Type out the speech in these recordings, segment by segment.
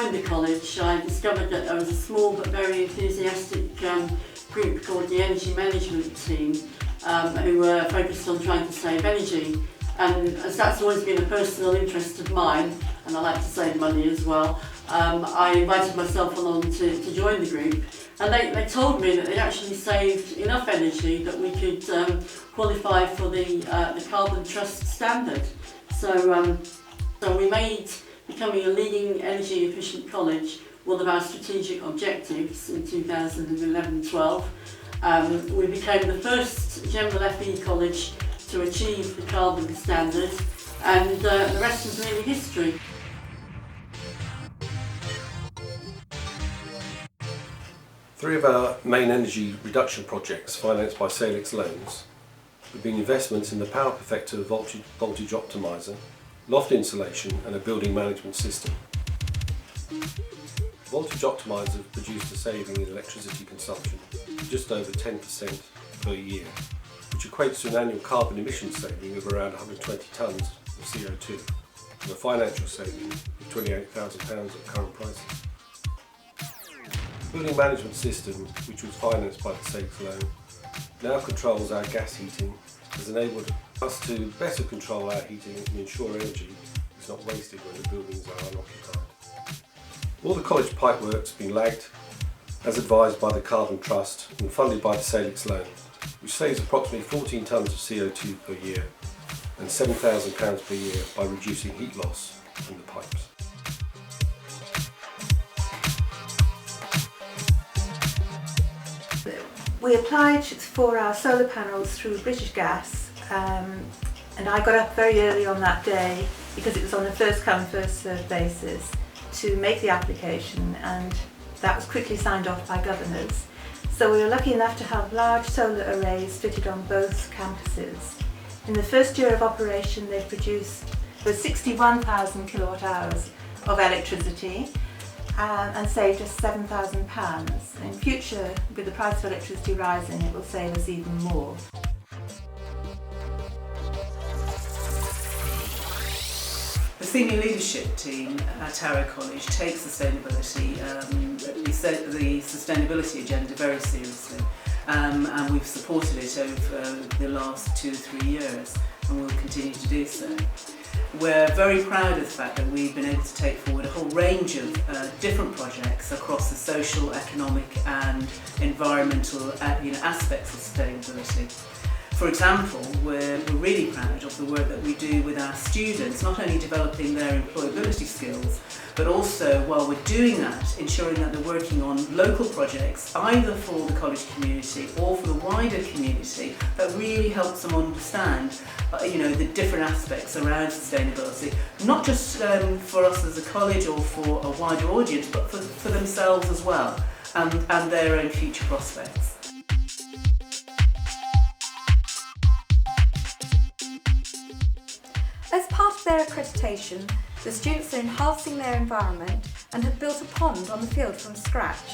joined the college, I discovered that there was a small but very enthusiastic group called the Energy Management Team, who were focused on trying to save energy. And as that's always been a personal interest of mine, and I like to save money as well, I invited myself along to join the group. And they told me that they actually saved enough energy that we could qualify for the Carbon Trust standard. So we made becoming a leading energy efficient college one of our strategic objectives in 2011-12. We became the first general FE college to achieve the carbon standard, and the rest is really history. Three of our main energy reduction projects financed by Salix loans have been investments in the power perfector voltage optimiser, loft insulation and a building management system. Voltage optimiser produced a saving in electricity consumption of just over 10% per year, which equates to an annual carbon emissions saving of around 120 tonnes of CO2 and a financial saving of £28,000 at current prices. The building management system, which was financed by the Salix loan, now controls our gas heating, has enabled us to better control our heating and ensure energy is not wasted when the buildings are unoccupied. All the college pipework's been lagged, as advised by the Carbon Trust and funded by the Salix loan, which saves approximately 14 tonnes of CO2 per year and £7,000 per year by reducing heat loss from the pipes. We applied for our solar panels through British Gas, and I got up very early on that day because it was on a first come first served basis to make the application, and that was quickly signed off by governors. So we were lucky enough to have large solar arrays fitted on both campuses. In the first year of operation they produced 61,000 kilowatt hours of electricity and saved us £7,000. In future, with the price of electricity rising, it will save us even more. The senior leadership team at Harrow College takes sustainability, the sustainability agenda very seriously, and we've supported it over the last 2 or 3 years, and we'll continue to do so. We're very proud of the fact that we've been able to take forward a whole range of different projects across the social, economic and environmental aspects of sustainability. For example, we're really proud of the work that we do with our students, not only developing their employability skills, but also, while we're doing that, ensuring that they're working on local projects, either for the college community or for the wider community, that really helps them understand the different aspects around sustainability, not just for us as a college or for a wider audience, but for themselves as well, and their own future prospects. As part of their accreditation, the students are enhancing their environment and have built a pond on the field from scratch.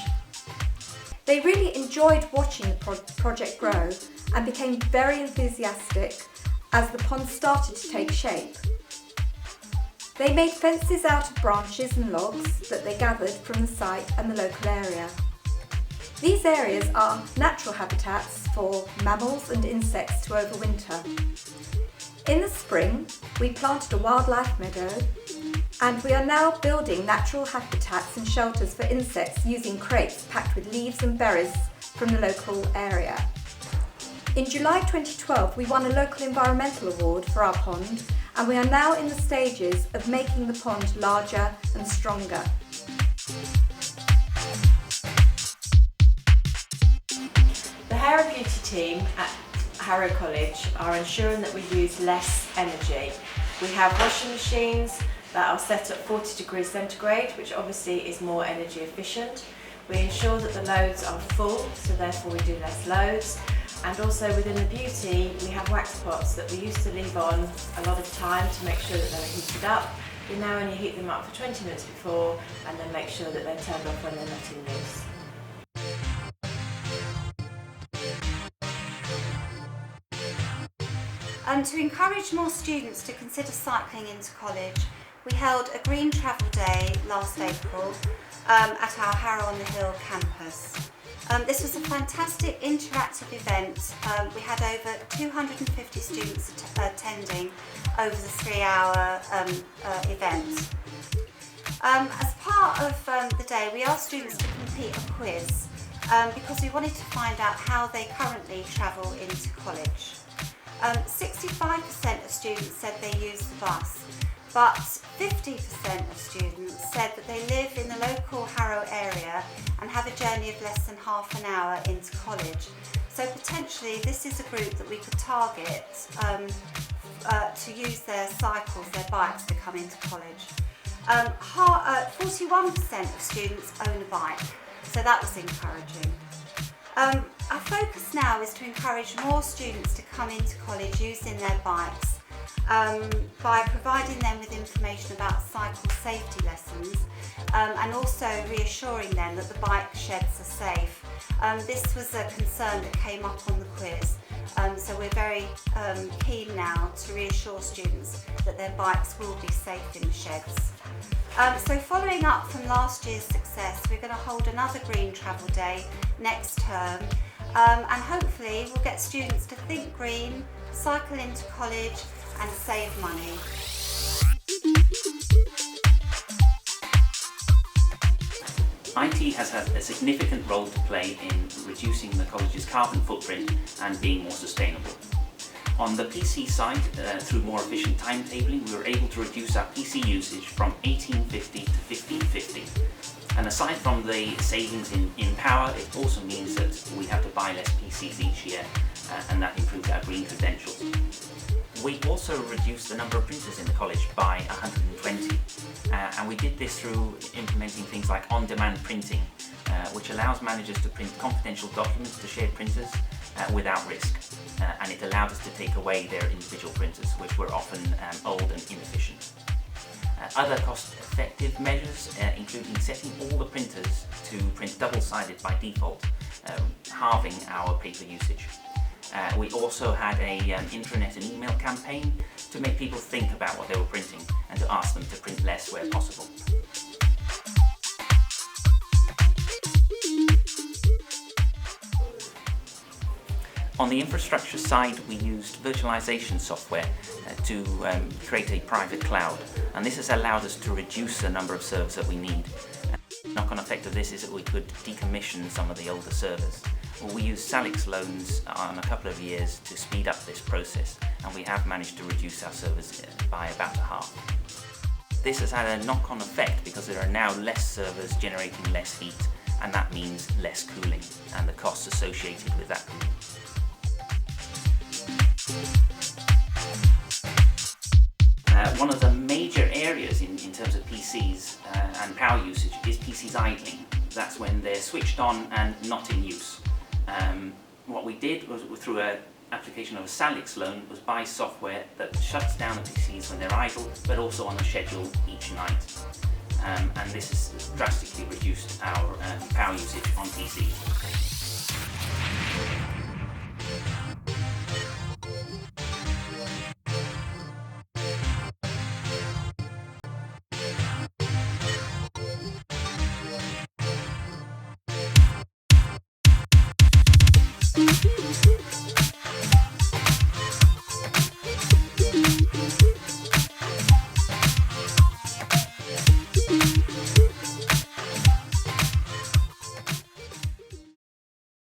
They really enjoyed watching the project grow and became very enthusiastic as the pond started to take shape. They made fences out of branches and logs that they gathered from the site and the local area. These areas are natural habitats for mammals and insects to overwinter. In the spring, we planted a wildlife meadow, and we are now building natural habitats and shelters for insects using crates packed with leaves and berries from the local area. In July 2012, we won a local environmental award for our pond, and we are now in the stages of making the pond larger and stronger. The Hair and Beauty team at Harrow College are ensuring that we use less energy. We have washing machines that are set at 40 degrees centigrade, which obviously is more energy efficient. We ensure that the loads are full, so therefore we do less loads. And also within the beauty, we have wax pots that we used to leave on a lot of time to make sure that they were heated up. We now only heat them up for 20 minutes before and then make sure that they're turned off when they're not in use. To encourage more students to consider cycling into college, we held a Green Travel Day last April at our Harrow on the Hill campus. This was a fantastic interactive event. We had over 250 students attending over the 3-hour event. As part of the day, we asked students to complete a quiz because we wanted to find out how they currently travel into college. 65% of students said they use the bus, but 50% of students said that they live in the local Harrow area and have a journey of less than half an hour into college. So potentially this is a group that we could target to use their cycles, their bikes to come into college. 41% of students own a bike, so that was encouraging. Our focus now is to encourage more students to come into college using their bikes by providing them with information about cycle safety lessons and also reassuring them that the bike sheds are safe. This was a concern that came up on the quiz, so we're very keen now to reassure students that their bikes will be safe in the sheds. So following up from last year's success, we're going to hold another Green Travel Day next term, and hopefully we'll get students to think green, cycle into college and save money. IT has had a significant role to play in reducing the college's carbon footprint and being more sustainable. On the PC side, through more efficient timetabling, we were able to reduce our PC usage from 1850 to 1550. And aside from the savings in power, it also means that we have to buy less PCs each year, and that improves our green credentials. We also reduced the number of printers in the college by 120, and we did this through implementing things like on-demand printing, which allows managers to print confidential documents to shared printers without risk, and it allowed us to take away their individual printers, which were often old and inefficient. Other cost-effective measures, including setting all the printers to print double-sided by default, halving our paper usage. We also had an intranet and email campaign to make people think about what they were printing and to ask them to print less where possible. On the infrastructure side, we used virtualization software to create a private cloud, and this has allowed us to reduce the number of servers that we need. The knock-on effect of this is that we could decommission some of the older servers. Well, we used Salix loans on a couple of years to speed up this process, and we have managed to reduce our servers by about a half. This has had a knock-on effect because there are now less servers generating less heat, and that means less cooling and the costs associated with that cooling. One of the major areas in terms of PCs and power usage is PCs idling. That's when they're switched on and not in use. What we did was, through an application of a Salix loan, was buy software that shuts down the PCs when they're idle, but also on a schedule each night. And this has drastically reduced our power usage on PCs.